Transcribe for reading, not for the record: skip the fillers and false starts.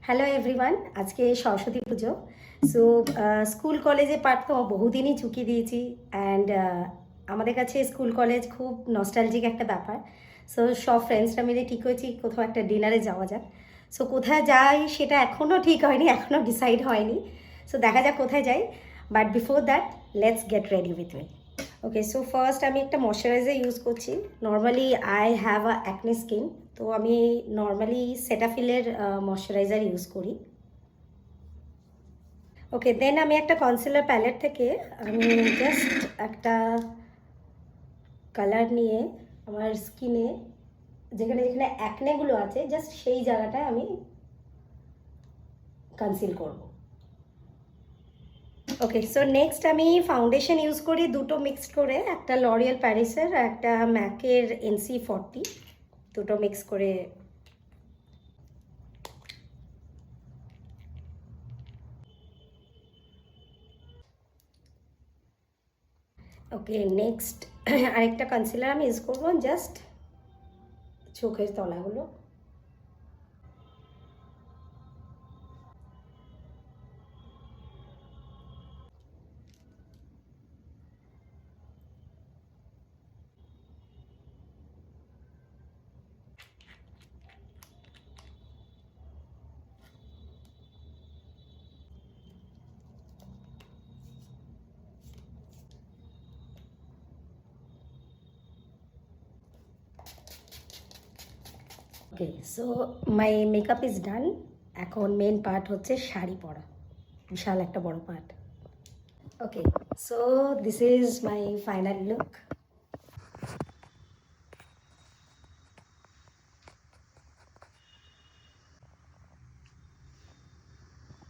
Hello everyone, আজকে সরস্বতী পুজো। So school কলেজে পাঠ তো বহুদিনই চুকিয়ে দিয়েছি অ্যান্ড আমাদের কাছে স্কুল কলেজ খুব নস্টালজিক একটা ব্যাপার। সো সব ফ্রেন্ডসরা মিলে ঠিক হয়েছি কোথাও একটা ডিনারে যাওয়া যাক। সো কোথায় যাই সেটা এখনও ঠিক হয়নি, এখনও ডিসাইড হয়নি। সো দেখা যাক কোথায় যাই, but before that let's get ready with me. Okay, so first আমি একটা ময়শ্চারাইজার ইউজ করছি। Normally I have a acne skin, তো আমি নর্মালি সেটাফিলের ময়শ্চারাইজার ইউজ করি। ওকে, দেন আমি একটা কনসিলার প্যালেট থেকে আমি জাস্ট একটা কালার নিয়ে আমার স্কিনে যেখানে যেখানে অ্যাকনেগুলো আছে জাস্ট সেই জায়গাটায় আমি কনসিল করব। ওকে, সো নেক্সট আমি ফাউন্ডেশন ইউজ করি দুটো মিক্সড করে, একটা লরিয়াল প্যারিসের আর একটা ম্যাকের NC40, দুটো মিক্স করে। ওকে, নেক্সট আরেকটা কনসিলার আমি ইউজ করবো জাস্ট চোখের তলাগুলো। Okay, so my makeup is done. এখন মেন পার্ট হচ্ছে শাড়ি পরা, বিশাল একটা বড় part. Okay, so this is my final look.